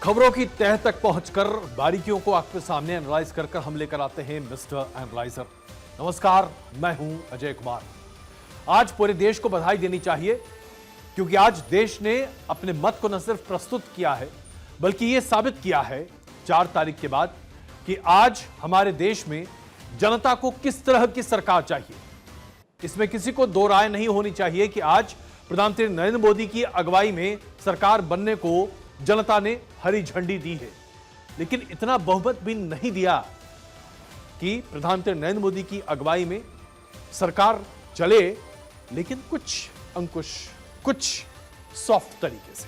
खबरों की तह तक पहुंचकर बारीकियों को आपके सामने एनालाइज कर हम लेकर आते हैं मिस्टर एनालाइजर। नमस्कार, मैं हूं अजय कुमार। आज पूरे देश को बधाई देनी चाहिए क्योंकि आज देश ने अपने मत को न सिर्फ प्रस्तुत किया है बल्कि यह साबित किया है 4 तारीख के बाद कि आज हमारे देश में जनता को किस तरह की सरकार चाहिए। इसमें किसी को दो राय नहीं होनी चाहिए कि आज प्रधानमंत्री नरेंद्र मोदी की अगुवाई में सरकार बनने को जनता ने हरी झंडी दी है, लेकिन इतना बहुमत भी नहीं दिया कि प्रधानमंत्री नरेंद्र मोदी की अगुवाई में सरकार चले, लेकिन कुछ अंकुश, कुछ सॉफ्ट तरीके से,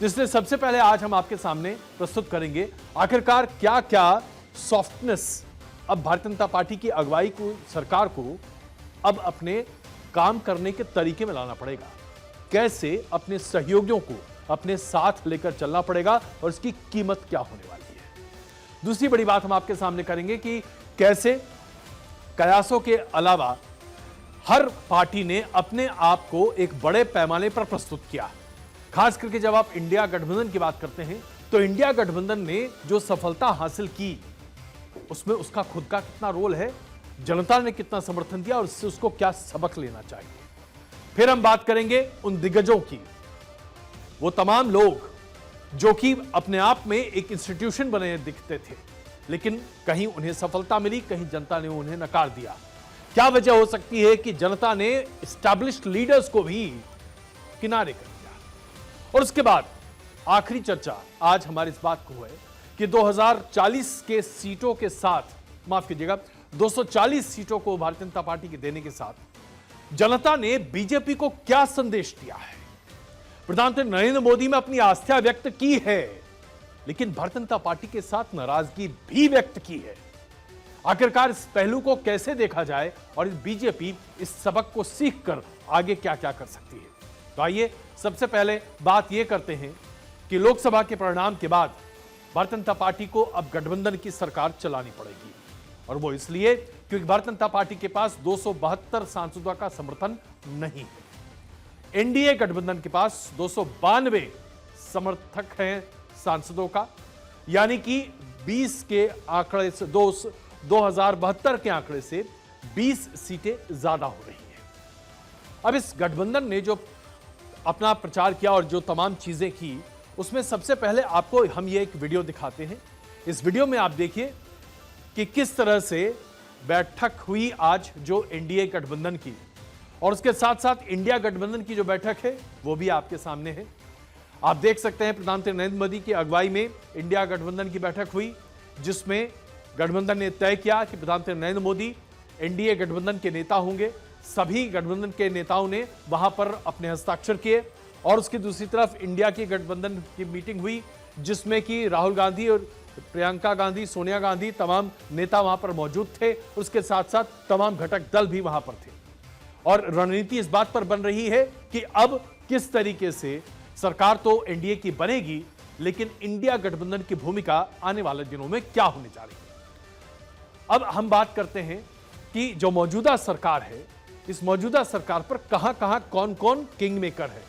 जिसलिए सबसे पहले आज हम आपके सामने प्रस्तुत करेंगे आखिरकार क्या क्या सॉफ्टनेस अब भारतीय जनता पार्टी की अगुवाई को, सरकार को अब अपने काम करने के तरीके में लाना पड़ेगा, कैसे अपने सहयोगियों को अपने साथ लेकर चलना पड़ेगा और इसकी कीमत क्या होने वाली है। दूसरी बड़ी बात हम आपके सामने करेंगे कि कैसे कयासों के अलावा हर पार्टी ने अपने आप को एक बड़े पैमाने पर प्रस्तुत किया। खास करके जब आप इंडिया गठबंधन की बात करते हैं तो इंडिया गठबंधन ने जो सफलता हासिल की उसमें उसका खुद का कितना रोल है, जनता ने कितना समर्थन दिया और इससे उसको क्या सबक लेना चाहिए। फिर हम बात करेंगे उन दिग्गजों की, वो तमाम लोग जो कि अपने आप में एक इंस्टीट्यूशन बने दिखते थे, लेकिन कहीं उन्हें सफलता मिली, कहीं जनता ने उन्हें नकार दिया। क्या वजह हो सकती है कि जनता ने एस्टैब्लिश्ड लीडर्स को भी किनारे कर दिया। और उसके बाद आखिरी चर्चा आज हमारी इस बात को है कि 2040 के सीटों के साथ, माफ कीजिएगा, 240 सीटों को भारतीय जनता पार्टी के देने के साथ जनता ने बीजेपी को क्या संदेश दिया है। प्रधानमंत्री नरेंद्र मोदी में अपनी आस्था व्यक्त की है, लेकिन भारतीय जनता पार्टी के साथ नाराजगी भी व्यक्त की है। आखिरकार इस पहलू को कैसे देखा जाए और इस बीजेपी इस सबक को सीखकर आगे क्या क्या कर सकती है। तो आइए सबसे पहले बात यह करते हैं कि लोकसभा के परिणाम के बाद भारतीय जनता पार्टी को अब गठबंधन की सरकार चलानी पड़ेगी, और वो इसलिए क्योंकि भारतीय जनता पार्टी के पास 272 सांसदों का समर्थन नहीं है। एनडीए गठबंधन के पास 292 समर्थक हैं सांसदों का, यानी कि 20 के आंकड़े से 2072 के आंकड़े से 20 सीटें ज्यादा हो रही हैं। अब इस गठबंधन ने जो अपना प्रचार किया और जो तमाम चीजें की, उसमें सबसे पहले आपको हम ये एक वीडियो दिखाते हैं। इस वीडियो में आप देखिए कि किस तरह से बैठक हुई आज जो एनडीए गठबंधन की, और उसके साथ साथ इंडिया गठबंधन की जो बैठक है वो भी आपके सामने है। आप देख सकते हैं प्रधानमंत्री नरेंद्र मोदी की अगुवाई में इंडिया गठबंधन की बैठक हुई, जिसमें गठबंधन ने तय किया कि प्रधानमंत्री नरेंद्र मोदी एनडीए गठबंधन के नेता होंगे। सभी गठबंधन के नेताओं ने वहां पर अपने हस्ताक्षर किए, और उसकी दूसरी तरफ इंडिया की गठबंधन की मीटिंग हुई, जिसमें कि राहुल गांधी और प्रियंका गांधी, सोनिया गांधी, तमाम नेता वहां पर मौजूद थे। उसके साथ साथ तमाम घटक दल भी वहां पर थे, और रणनीति इस बात पर बन रही है कि अब किस तरीके से सरकार तो एनडीए की बनेगी, लेकिन इंडिया गठबंधन की भूमिका आने वाले दिनों में क्या होने जा रही है। अब हम बात करते हैं कि जो मौजूदा सरकार है, इस मौजूदा सरकार पर कहां कहां कौन कौन किंग मेकर है।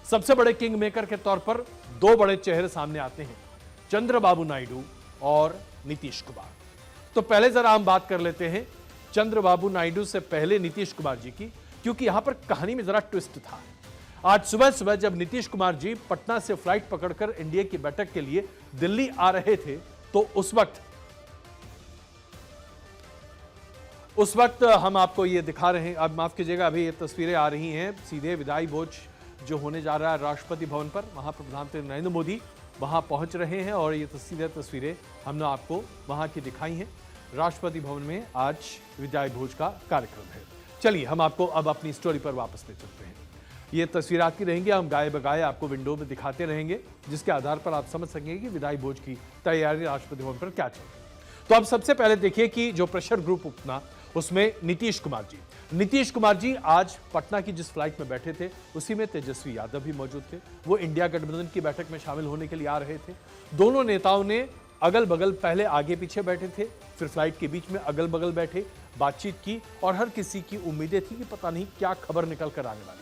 सबसे बड़े किंग मेकर के तौर पर 2 बड़े चेहरे सामने आते हैं, चंद्रबाबू नायडू और नीतीश कुमार। तो पहले जरा हम बात कर लेते हैं चंद्रबाबू नायडू से पहले नीतीश कुमार जी की, क्योंकि यहां पर कहानी में जरा ट्विस्ट था। आज सुबह सुबह जब नीतीश कुमार जी पटना से फ्लाइट पकड़कर एनडीए की बैठक के लिए दिल्ली आ रहे थे, तो उस वक्त हम आपको ये दिखा रहे हैं। अब माफ कीजिएगा, अभी ये तस्वीरें आ रही हैं सीधे विदाई भोज जो होने जा रहा है राष्ट्रपति भवन पर, वहां पर प्रधानमंत्री नरेंद्र मोदी वहां पहुंच रहे हैं, और ये तस्वीरें हमने आपको वहां की दिखाई हैं। राष्ट्रपति भवन में आज विदाई भोज का कार्यक्रम है। चलिए हम आपको अब अपनी स्टोरी पर वापस ले चलते हैं। ये तस्वीर आती रहेंगी, हम गाए बगाए आपको विंडो में दिखाते रहेंगे, जिसके आधार पर आप समझ सकेंगे कि विदाई भोज की तैयारी राष्ट्रपति भवन पर क्या चल रही है। तो अब सबसे पहले देखिए कि जो प्रेशर ग्रुप अपना, उसमें नीतीश कुमार जी आज पटना की जिस फ्लाइट में बैठे थे, उसी में तेजस्वी यादव भी मौजूद थे। वो इंडिया गठबंधन की बैठक में शामिल होने के लिए आ रहे थे। दोनों नेताओं ने अगल बगल, पहले आगे पीछे बैठे थे, फिर फ्लाइट के बीच में अगल बगल बैठे, बातचीत की, और हर किसी की उम्मीदें थी कि पता नहीं क्या खबर निकल कर आने वाली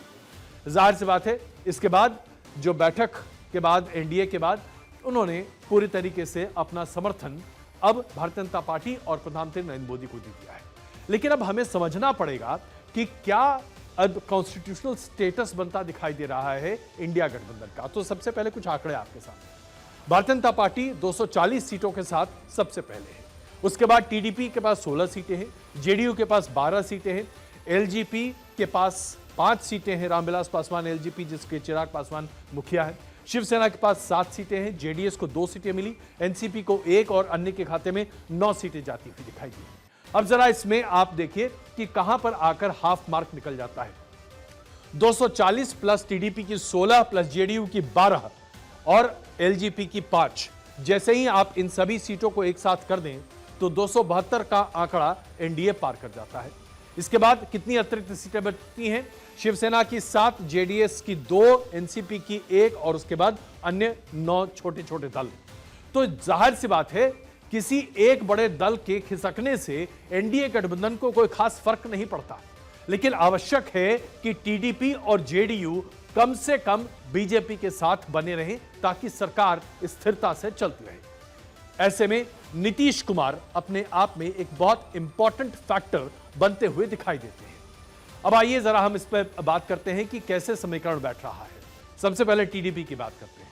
है। जाहिर सी बात है, इसके बाद जो बैठक के बाद, एनडीए के बाद उन्होंने पूरी तरीके से अपना समर्थन अब भारतीय जनता पार्टी और प्रधानमंत्री नरेंद्र मोदी को दे दिया है। लेकिन अब हमें समझना पड़ेगा कि क्या अब कॉन्स्टिट्यूशनल स्टेटस बनता दिखाई दे रहा है इंडिया गठबंधन का। तो सबसे पहले कुछ आंकड़े आपके साथ। भारतीय जनता पार्टी 240 सीटों के साथ सबसे पहले है। उसके बाद टीडीपी के पास 16 सीटें हैं, जेडीयू के पास 12 सीटें हैं, एलजेपी के पास 5 सीटें हैं, रामविलास पासवान एलजेपी जिसके चिराग पासवान मुखिया है। शिवसेना के पास 7 सीटें हैं, जेडीएस को 2 सीटें मिली, एनसीपी को 1 और अन्य के खाते में 9 सीटें जाती हुई दिखाई दी। अब जरा इसमें आप देखिए कि कहां पर आकर हाफ मार्क निकल जाता है। 240 प्लस टीडीपी की 16 प्लस जेडीयू की 12 और एलजेपी की 5। जैसे ही आप इन सभी सीटों को एक साथ कर दें तो 272 का आंकड़ा एनडीए पार कर जाता है। इसके बाद कितनी अतिरिक्त सीटें बचती हैं? शिवसेना की 7, जेडीएस की 2, एनसीपी की 1 और उसके बाद अन्य 9 छोटे छोटे दल। तो जाहिर सी बात है किसी एक बड़े दल के खिसकने से एनडीए गठबंधन को कोई खास फर्क नहीं पड़ता, लेकिन आवश्यक है कि टीडीपी और जेडीयू कम से कम बीजेपी के साथ बने रहें ताकि सरकार स्थिरता से चलती रहे। ऐसे में नीतीश कुमार अपने आप में एक बहुत इंपॉर्टेंट फैक्टर बनते हुए दिखाई देते हैं। अब आइए जरा हम इस पर बात करते हैं कि कैसे समीकरण बैठ रहा है। सबसे पहले टीडीपी की बात करते हैं।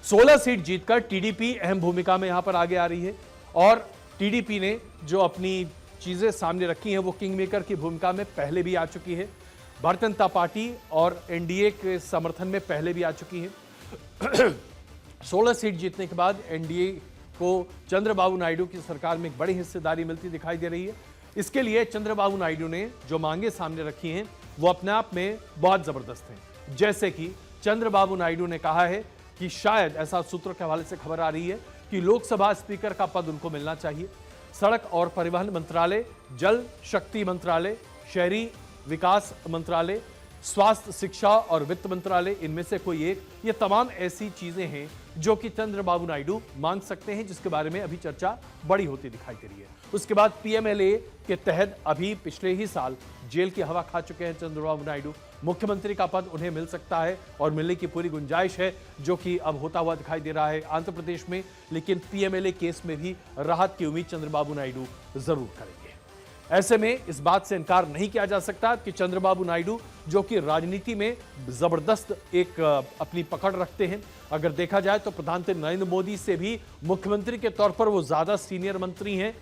16 सीट जीतकर टीडीपी अहम भूमिका में यहां पर आगे आ रही है और टीडीपी ने जो अपनी चीजें सामने रखी हैं वो किंग मेकर की भूमिका में पहले भी आ चुकी है। भारतीय जनता पार्टी और एनडीए के समर्थन में पहले भी आ चुकी है। 16 सीट जीतने के बाद एनडीए को चंद्रबाबू नायडू की सरकार में एक बड़ी हिस्सेदारी मिलती दिखाई दे रही है। इसके लिए चंद्रबाबू नायडू ने जो मांगे सामने रखी हैं वो अपने आप में बहुत जबरदस्त हैं। जैसे कि चंद्रबाबू नायडू ने कहा है कि शायद, ऐसा सूत्रों के हवाले से खबर आ रही है, कि लोकसभा स्पीकर का पद उनको मिलना चाहिए। सड़क और परिवहन मंत्रालय, जल शक्ति मंत्रालय, शहरी विकास मंत्रालय, स्वास्थ्य, शिक्षा और वित्त मंत्रालय, इनमें से कोई एक। ये तमाम ऐसी चीजें हैं जो कि चंद्रबाबू नायडू मांग सकते हैं, जिसके बारे में अभी चर्चा बड़ी होती दिखाई दे रही है। उसके बाद पीएमएलए के तहत अभी पिछले ही साल जेल की हवा खा चुके हैं चंद्रबाबू नायडू। मुख्यमंत्री का पद उन्हें मिल सकता है और मिलने की पूरी गुंजाइश है, जो कि अब होता हुआ दिखाई दे रहा है आंध्र प्रदेश में। लेकिन पीएमएलए केस में भी राहत की उम्मीद चंद्रबाबू नायडू जरूर करेंगे। ऐसे में इस बात से इनकार नहीं किया जा सकता कि चंद्रबाबू नायडू, जो कि राजनीति में जबरदस्त एक अपनी पकड़ रखते हैं, अगर देखा जाए तो प्रधानमंत्री नरेंद्र मोदी से भी मुख्यमंत्री के तौर पर वो ज्यादा सीनियर मंत्री हैं।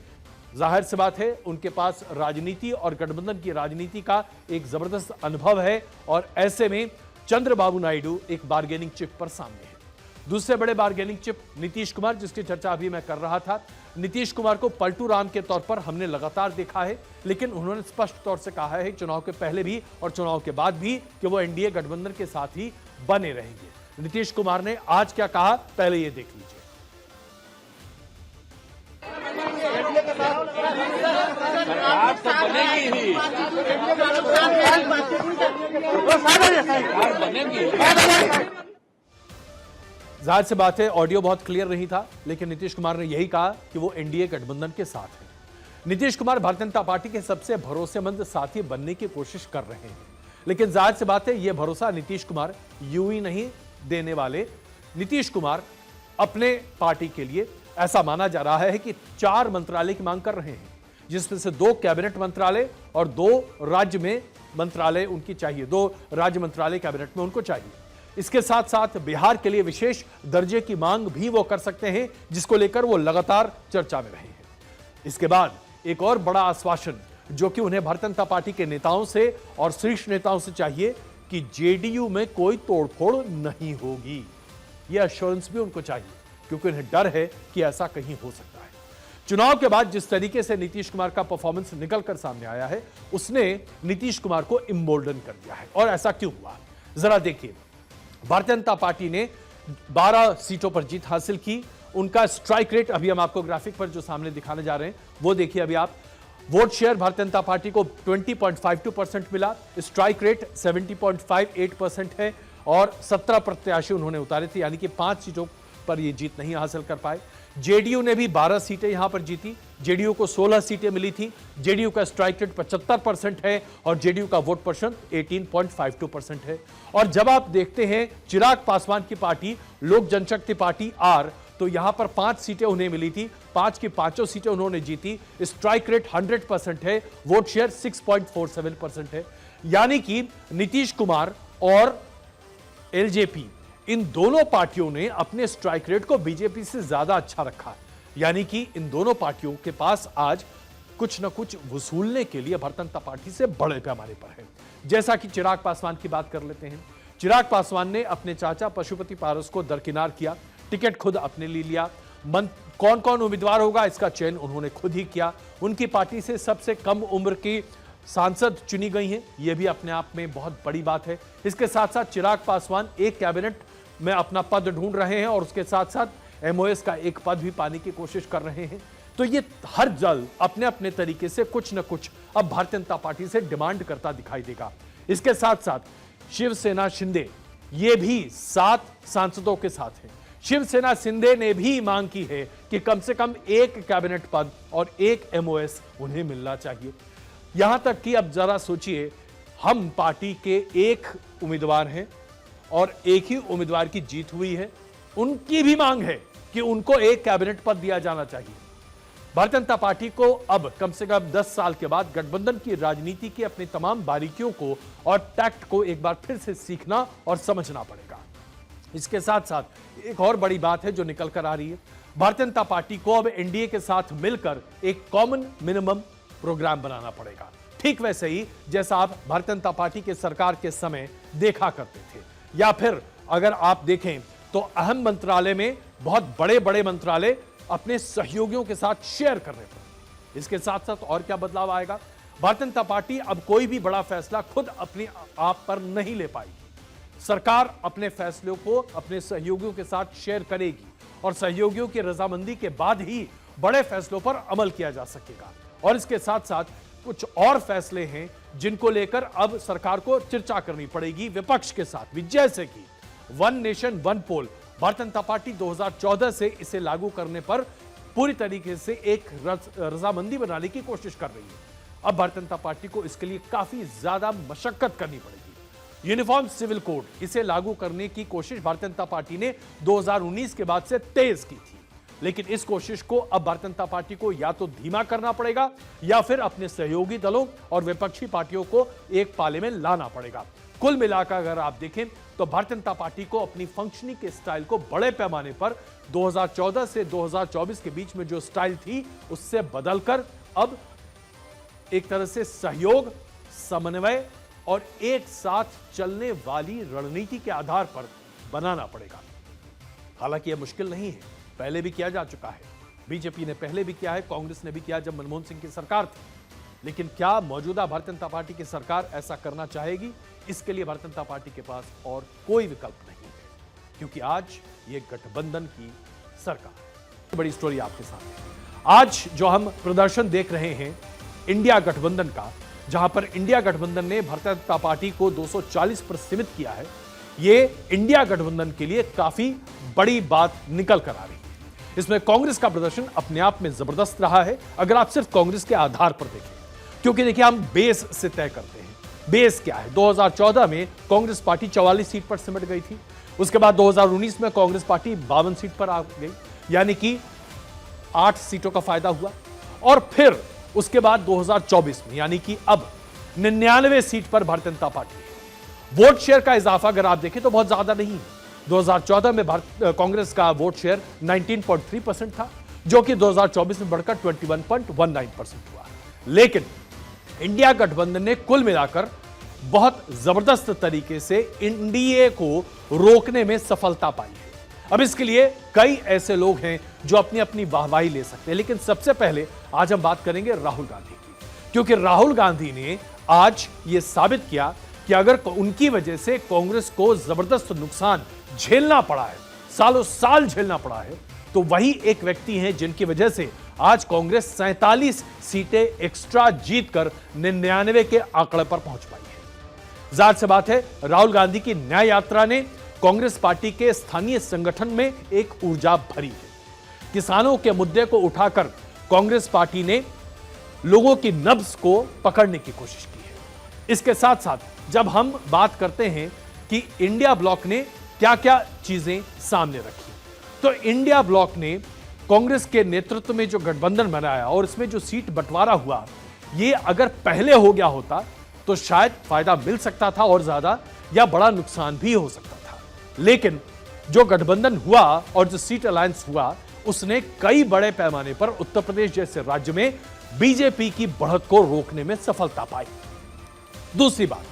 जाहिर सी बात है उनके पास राजनीति और गठबंधन की राजनीति का एक जबरदस्त अनुभव है और ऐसे में चंद्रबाबू नायडू एक बार्गेनिंग चिप पर सामने है। दूसरे बड़े बार्गेनिंग चिप नीतीश कुमार, जिसकी चर्चा अभी मैं कर रहा था। नीतीश कुमार को पलटू राम के तौर पर हमने लगातार देखा है, लेकिन उन्होंने स्पष्ट तौर से कहा है चुनाव के पहले भी और चुनाव के बाद भी कि वो एनडीए गठबंधन के साथ ही बने रहेंगे। नीतीश कुमार ने आज क्या कहा, पहले ये देख लीजिए। सरकार तो बनेगी ही, बनेगी। जाहिर सी बात है ऑडियो बहुत क्लियर नहीं था, लेकिन नीतीश कुमार ने यही कहा कि वो एनडीए गठबंधन के साथ है। नीतीश कुमार भारतीय जनता पार्टी के सबसे भरोसेमंद साथी बनने की कोशिश कर रहे हैं, लेकिन जाहिर सी बात है यह भरोसा नीतीश कुमार यूं ही नहीं देने वाले। नीतीश कुमार अपने पार्टी के लिए, ऐसा माना जा रहा है कि 4 मंत्रालय की मांग कर रहे हैं, जिसमें से 2 कैबिनेट मंत्रालय और 2 राज्य में मंत्रालय उनकी चाहिए। 2 राज्य मंत्रालय कैबिनेट में उनको चाहिए। इसके साथ साथ बिहार के लिए विशेष दर्जे की मांग भी वो कर सकते हैं, जिसको लेकर वो लगातार चर्चा में रहे हैं। इसके बाद एक और बड़ा आश्वासन जो कि उन्हें भारतीय जनता पार्टी के नेताओं से और शीर्ष नेताओं से चाहिए कि जेडीयू में कोई तोड़फोड़ नहीं होगी। यह एश्योरेंस भी उनको चाहिए, क्योंकि उन्हें डर है कि ऐसा कहीं हो सकता है। चुनाव के बाद जिस तरीके से नीतीश कुमार का परफॉर्मेंस निकलकर सामने आया है, उसने नीतीश कुमार को इम्बोल्डन कर दिया है। और ऐसा क्यों हुआ, जरा देखिए। भारतीय जनता पार्टी ने 12 सीटों पर जीत हासिल की। उनका स्ट्राइक रेट अभी हम आपको ग्राफिक पर जो सामने दिखाने जा रहे हैं वो देखिए अभी आप। Vote share Bharatiya Janata party को 20.52% मिला, स्ट्राइक रेट 70.58% है और 17 प्रत्याशी उन्होंने उतारे थे, यानी कि 5 सीटों पर ये जीत नहीं हासिल कर पाए। जेडीयू ने भी 12 सीटें यहां पर जीती। जेडीयू को 16 सीटें मिली थी। जेडीयू का स्ट्राइक रेट 75% है और जेडीयू का वोट परसेंट 18.52% है। और जब आप देखते हैं चिराग पासवान की पार्टी लोक जनशक्ति पार्टी आर, तो यहां पर 5 सीटें उन्हें मिली थी, 5 की 5 सीटें उन्होंने जीती। स्ट्राइक रेट 100% है, वोट शेयर 6.47% है। यानी कि नीतीश कुमार और एलजेपी, इन दोनों पार्टियों ने अपने स्ट्राइक रेट को बीजेपी से ज्यादा अच्छा रखा है। यानी कि इन दोनों पार्टियों के पास आज कुछ न कुछ वसूलने के लिए भारतीय जनता पार्टी से बड़े पैमाने पर है। जैसा कि चिराग पासवान की बात कर लेते हैं। चिराग पासवान ने अपने चाचा पशुपति पारस को दरकिनार किया, टिकट खुद अपने लिए लिया। कौन कौन उम्मीदवार होगा इसका चयन उन्होंने खुद ही किया। उनकी पार्टी से सबसे कम उम्र की सांसद चुनी गई हैं, यह भी अपने आप में बहुत बड़ी बात है। इसके साथ साथ चिराग पासवान एक कैबिनेट में अपना पद ढूंढ रहे हैं और उसके साथ साथ एमओएस का एक पद भी पाने की कोशिश कर रहे हैं। तो ये हर दल अपने अपने तरीके से कुछ न कुछ अब भारतीय जनता पार्टी से डिमांड करता दिखाई देगा। इसके साथ साथ शिवसेना शिंदे ये भी 7 सांसदों के साथ हैं। शिवसेना शिंदे ने भी मांग की है कि कम से कम एक कैबिनेट पद और एक एमओएस उन्हें मिलना चाहिए। यहां तक कि अब जरा सोचिए, हम पार्टी के एक उम्मीदवार हैं और एक ही उम्मीदवार की जीत हुई है, उनकी भी मांग है कि उनको एक कैबिनेट पद दिया जाना चाहिए। भारतीय जनता पार्टी को अब कम से कम 10 साल के बाद गठबंधन की राजनीति की अपनी तमाम बारीकियों को और टैक्ट को एक बार फिर से सीखना और समझना पड़ेगा। इसके साथ साथ एक और बड़ी बात है जो निकल कर आ रही है। भारतीय जनता पार्टी को अब एनडीए के साथ मिलकर एक कॉमन मिनिमम प्रोग्राम बनाना पड़ेगा, ठीक वैसे ही जैसा आप भारतीय जनता पार्टी के सरकार के समय देखा करते थे। या फिर अगर आप देखें तो अहम मंत्रालय में बहुत बड़े बड़े मंत्रालय अपने सहयोगियों के साथ शेयर करने पर। इसके साथ साथ और क्या बदलाव आएगा? भारतीय जनता पार्टी अब कोई भी बड़ा फैसला खुद अपने आप पर नहीं ले पाएगी। सरकार अपने फैसलों को अपने सहयोगियों के साथ शेयर करेगी और सहयोगियों की रजामंदी के बाद ही बड़े फैसलों पर अमल किया जा सकेगा। और इसके साथ साथ कुछ और फैसले हैं जिनको लेकर अब सरकार को चर्चा करनी पड़ेगी विपक्ष के साथ भी, जैसे कि वन नेशन वन पोल। भारतीय जनता पार्टी 2014 से इसे लागू करने पर पूरी तरीके से एक रजामंदी बनाने की कोशिश कर रही है। अब भारतीय जनता पार्टी को इसके लिए काफी ज्यादा मशक्कत करनी पड़ेगी। यूनिफॉर्म सिविल कोड, इसे लागू करने की कोशिश भारतीय जनता पार्टी ने 2019 के बाद से तेज की थी, लेकिन इस कोशिश को अब भारतीय जनता पार्टी को या तो धीमा करना पड़ेगा या फिर अपने सहयोगी दलों और विपक्षी पार्टियों को एक पाले में लाना पड़ेगा। कुल मिलाकर अगर आप देखें तो भारतीय जनता पार्टी को अपनी फंक्शनिंग के स्टाइल को बड़े पैमाने पर 2014 से 2024 के बीच में जो स्टाइल थी उससे बदलकर अब एक तरह से सहयोग, समन्वय और एक साथ चलने वाली रणनीति के आधार पर बनाना पड़ेगा। हालांकि यह मुश्किल नहीं है, पहले भी किया जा चुका है। बीजेपी ने पहले भी किया है, कांग्रेस ने भी किया जब मनमोहन सिंह की सरकार थी। लेकिन क्या मौजूदा भारतीय जनता पार्टी की सरकार ऐसा करना चाहेगी? इसके लिए भारतीय जनता पार्टी के पास और कोई विकल्प नहीं है, क्योंकि आज ये गठबंधन की सरकार है। बड़ी स्टोरी आपके सामने आज जो हम प्रदर्शन देख रहे हैं इंडिया गठबंधन का, जहां पर इंडिया गठबंधन ने भारतीय जनता पार्टी को 240 पर सीमित किया है, ये इंडिया गठबंधन के लिए काफी बड़ी बात निकल कर आ रही है। इसमें कांग्रेस का प्रदर्शन अपने आप में जबरदस्त रहा है, अगर आप सिर्फ कांग्रेस के आधार पर देखें, क्योंकि देखिए हम बेस से तय करते हैं। बेस क्या है? 2014 में कांग्रेस पार्टी 44 सीट पर सिमट गई थी। उसके बाद 2019 में कांग्रेस पार्टी 52 सीट पर आ गई, यानी कि 8 सीटों का फायदा हुआ। और फिर उसके बाद 2024 में यानी कि अब 99 सीट पर भारतीय जनता पार्टी है। वोट शेयर का इजाफा अगर आप देखें तो बहुत ज्यादा नहीं है। 2014 में कांग्रेस का वोट शेयर 19.3% था, जो कि 2024 में बढ़कर 21.19% हुआ। लेकिन इंडिया गठबंधन ने कुल मिलाकर बहुत जबरदस्त तरीके से एनडीए को रोकने में सफलता पाई है। अब इसके लिए कई ऐसे लोग हैं जो अपनी अपनी वाहवाही ले सकते हैं, लेकिन सबसे पहले आज हम बात करेंगे राहुल गांधी की, क्योंकि राहुल गांधी ने आज यह साबित किया कि अगर उनकी वजह से कांग्रेस को जबरदस्त नुकसान झेलना पड़ा है, सालों साल झेलना पड़ा है, तो वही एक व्यक्ति हैं जिनकी वजह से आज कांग्रेस 47 सीटें एक्स्ट्रा जीतकर 99 के आंकड़े पर पहुंच पाई है। जाहिर सी बात है, राहुल गांधी की न्याय यात्रा ने कांग्रेस पार्टी के स्थानीय संगठन में एक ऊर्जा भरी है। किसानों के मुद्दे को उठाकर कांग्रेस पार्टी ने लोगों की नब्ज को पकड़ने की कोशिश की है। इसके साथ साथ जब हम बात करते हैं कि इंडिया ब्लॉक ने क्या क्या चीजें सामने रखी, तो इंडिया ब्लॉक ने कांग्रेस के नेतृत्व में जो गठबंधन बनाया और इसमें जो सीट बंटवारा हुआ, ये अगर पहले हो गया होता तो शायद फायदा मिल सकता था और ज्यादा, या बड़ा नुकसान भी हो सकता था। लेकिन जो गठबंधन हुआ और जो सीट अलायंस हुआ, उसने कई बड़े पैमाने पर उत्तर प्रदेश जैसे राज्य में बीजेपी की बढ़त को रोकने में सफलता पाई। दूसरी बात,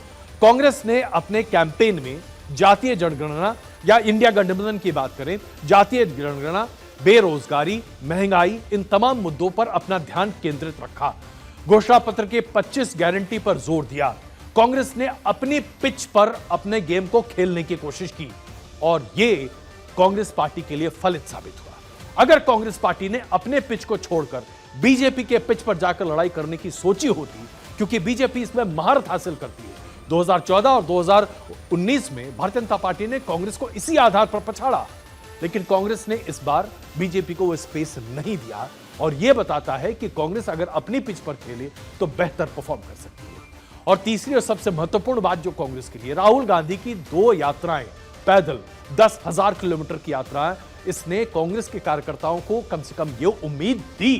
कांग्रेस ने अपने कैंपेन में जातीय जनगणना या इंडिया गठबंधन की बात करें, जातीय जनगणना, बेरोजगारी, महंगाई, इन तमाम मुद्दों पर अपना ध्यान केंद्रित रखा। घोषणा पत्र के 25 गारंटी पर जोर दिया। कांग्रेस ने अपनी पिच पर अपने गेम को खेलने की कोशिश की और यह कांग्रेस पार्टी के लिए फलित साबित हुआ। अगर कांग्रेस पार्टी ने अपने पिच को छोड़कर बीजेपी के पिच पर जाकर लड़ाई करने की सोची होती, क्योंकि बीजेपी इसमें महारत हासिल करती है। 2014 और 2019 में भारतीय जनता पार्टी ने कांग्रेस को इसी आधार पर पछाड़ा, लेकिन कांग्रेस ने इस बार बीजेपी को वो स्पेस नहीं दिया और यह बताता है कि कांग्रेस अगर अपनी पिच पर खेले तो बेहतर परफॉर्म कर सकती है। और तीसरी और सबसे महत्वपूर्ण बात जो कांग्रेस के लिए, राहुल गांधी की 2 यात्राएं पैदल 10,000 किलोमीटर की यात्राएं, इसने कांग्रेस के कार्यकर्ताओं को कम से कम ये उम्मीद दी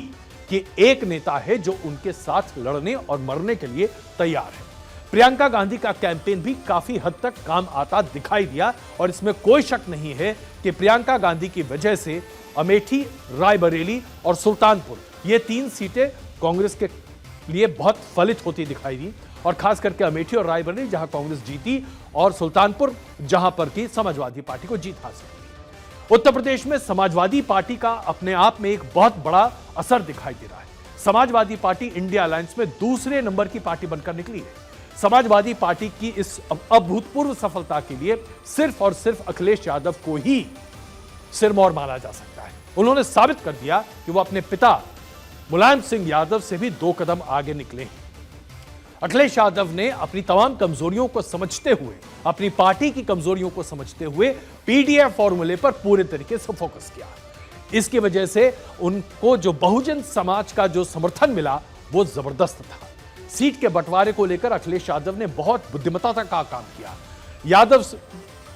कि एक नेता है जो उनके साथ लड़ने और मरने के लिए तैयार है। प्रियंका गांधी का कैंपेन भी काफी हद तक काम आता दिखाई दिया और इसमें कोई शक नहीं है कि प्रियंका गांधी की वजह से अमेठी, रायबरेली और सुल्तानपुर, ये 3 सीटें कांग्रेस के लिए बहुत फलित होती दिखाई दी, और खास करके अमेठी और रायबरेली जहां कांग्रेस जीती, और सुल्तानपुर जहां पर की समाजवादी पार्टी को जीत हासिल हुई। उत्तर प्रदेश में समाजवादी पार्टी का अपने आप में एक बहुत बड़ा असर दिखाई दे रहा है। समाजवादी पार्टी इंडिया अलायंस में दूसरे नंबर की पार्टी बनकर निकली है। समाजवादी पार्टी की इस अभूतपूर्व सफलता के लिए सिर्फ और सिर्फ अखिलेश यादव को ही सिरमौर माना जा सकता है। उन्होंने साबित कर दिया कि वो अपने पिता मुलायम सिंह यादव से भी 2 कदम आगे निकले हैं। अखिलेश यादव ने अपनी तमाम कमजोरियों को समझते हुए, अपनी पार्टी की कमजोरियों को समझते हुए पीडीएफ फॉर्मूले पर पूरे तरीके से फोकस किया। इसकी वजह से उनको जो बहुजन समाज का जो समर्थन मिला वो जबरदस्त था। सीट के बंटवारे को लेकर अखिलेश यादव ने बहुत बुद्धिमत्ता का काम किया। यादव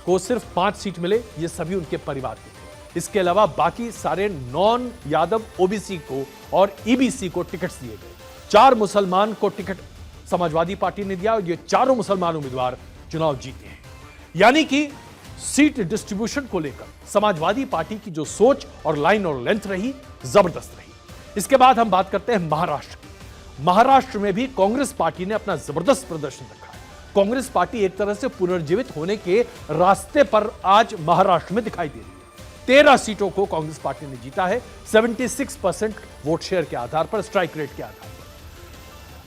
को सिर्फ 5 सीट मिले, ये सभी उनके परिवार के थे। इसके अलावा बाकी सारे नॉन यादव ओबीसी को और ईबीसी को टिकट्स दिए गए। 4 मुसलमान को टिकट समाजवादी पार्टी ने दिया और ये चारों मुसलमान उम्मीदवार चुनाव जीते हैं। यानी कि सीट डिस्ट्रीब्यूशन को लेकर समाजवादी पार्टी की जो सोच और लाइन और लेंथ रही, जबरदस्त रही। इसके बाद हम बात करते हैं महाराष्ट्र की। महाराष्ट्र में भी कांग्रेस पार्टी ने अपना जबरदस्त प्रदर्शन रखा है। कांग्रेस पार्टी एक तरह से पुनर्जीवित होने के रास्ते पर आज महाराष्ट्र में दिखाई दे रही है। 13 सीटों को कांग्रेस पार्टी ने जीता है, 76% वोट शेयर के आधार पर, स्ट्राइक रेट के आधार पर।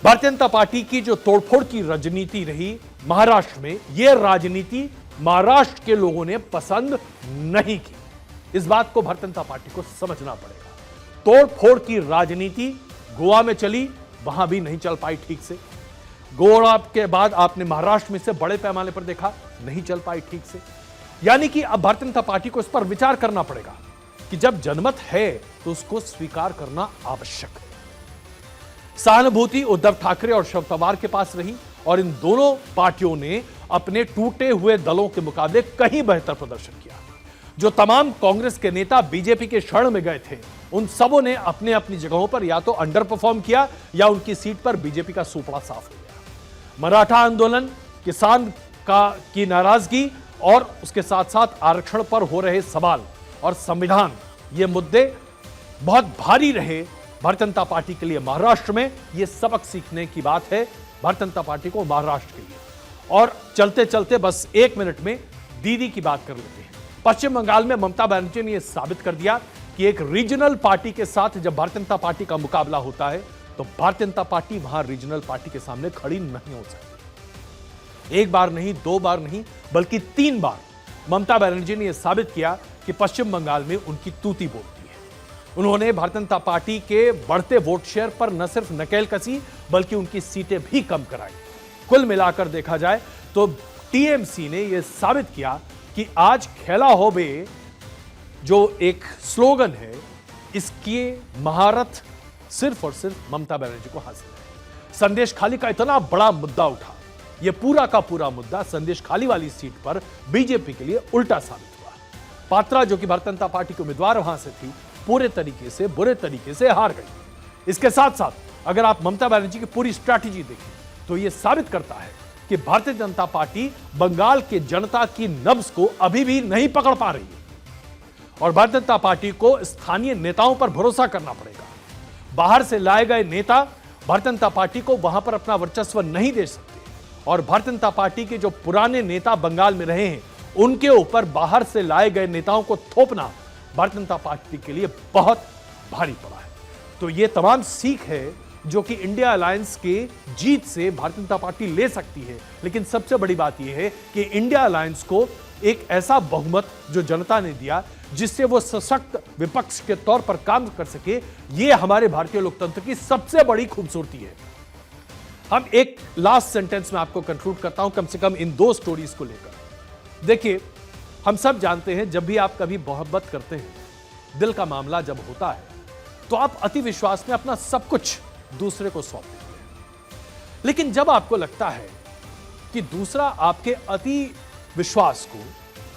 भारतीय जनता पार्टी की जो तोड़फोड़ की राजनीति रही महाराष्ट्र में, यह राजनीति महाराष्ट्र के लोगों ने पसंद नहीं की। इस बात को भारतीय जनता पार्टी को समझना पड़ेगा। तोड़फोड़ की राजनीति गोवा में चली, वहां भी नहीं चल पाई ठीक से। गोवा के बाद आपने महाराष्ट्र में से बड़े पैमाने पर देखा, नहीं चल पाई ठीक से। यानी कि अब भारतीय जनता पार्टी को इस पर विचार करना पड़ेगा कि जब जनमत है तो उसको स्वीकार करना आवश्यक है। सहानुभूति उद्धव ठाकरे और शरद पवार के पास रही और इन दोनों पार्टियों ने अपने टूटे हुए दलों के मुकाबले कहीं बेहतर प्रदर्शन किया। जो तमाम कांग्रेस के नेता बीजेपी के शरण में गए थे, उन सबों ने अपने अपनी जगहों पर या तो अंडर परफॉर्म किया या उनकी सीट पर बीजेपी का सुपड़ा साफ हो गया। मराठा आंदोलन, किसान की नाराजगी और उसके साथ साथ आरक्षण पर हो रहे सवाल और संविधान, ये मुद्दे बहुत भारी रहे भारतीय जनता पार्टी के लिए महाराष्ट्र में। यह सबक सीखने की बात है भारतीय जनता पार्टी को महाराष्ट्र के लिए। और चलते चलते बस 1 मिनट में दीदी की बात कर लेते हैं। पश्चिम बंगाल में ममता बनर्जी ने यह साबित कर दिया कि एक रीजनल पार्टी के साथ जब भारतीय जनता पार्टी का मुकाबला होता है तो भारतीय जनता पार्टी वहां रीजनल पार्टी के सामने खड़ी नहीं हो सकती। 1 बार नहीं, 2 बार नहीं, बल्कि 3 बार ममता बनर्जी ने यह साबित किया कि पश्चिम बंगाल में उनकी तूती बोलती है। उन्होंने भारतीय जनता पार्टी के बढ़ते वोट शेयर पर न सिर्फ नकेल कसी बल्कि उनकी सीटें भी कम कराई। कुल मिलाकर देखा जाए तो टीएमसी ने यह साबित किया कि आज खेला हो बे जो एक स्लोगन है, इसकी महारत सिर्फ और सिर्फ ममता बनर्जी को हासिल है। संदेश खाली का इतना बड़ा मुद्दा उठा, यह पूरा का पूरा मुद्दा संदेश खाली वाली सीट पर बीजेपी के लिए उल्टा साबित हुआ। पात्रा जो कि भारतीय जनता पार्टी के उम्मीदवार वहां से थी, पूरे तरीके से बुरे तरीके से हार गई। इसके साथ साथ अगर आप ममता बनर्जी की पूरी स्ट्रैटेजी देखें तो यह साबित करता है कि भारतीय जनता पार्टी बंगाल के जनता की नब्ज को अभी भी नहीं पकड़ पा रही है और भारतीय जनता पार्टी को स्थानीय नेताओं पर भरोसा करना पड़ेगा। बाहर से लाए गए नेता भारतीय जनता पार्टी को वहां पर अपना वर्चस्व नहीं दे सकते और भारतीय जनता पार्टी के जो पुराने नेता बंगाल में रहे हैं उनके ऊपर बाहर से लाए गए नेताओं को थोपना भारतीय जनता पार्टी के लिए बहुत भारी पड़ा है। तो ये तमाम सीख है जो कि इंडिया अलायंस के जीत से भारतीय जनता पार्टी ले सकती है। लेकिन सबसे बड़ी बात यह है कि इंडिया अलायंस को एक ऐसा बहुमत जो जनता ने दिया जिससे वो सशक्त विपक्ष के तौर पर काम कर सके, ये हमारे भारतीय लोकतंत्र की सबसे बड़ी खूबसूरती है। हम एक लास्ट सेंटेंस में आपको कंक्लूड करता हूं, कम से कम इन दो स्टोरीज को लेकर। देखिए, हम सब जानते हैं जब भी आप कभी मोहब्बत करते हैं, दिल का मामला जब होता है तो आप अति विश्वास में अपना सब कुछ दूसरे को सौंप देते हैं। लेकिन जब आपको लगता है कि दूसरा आपके अति विश्वास को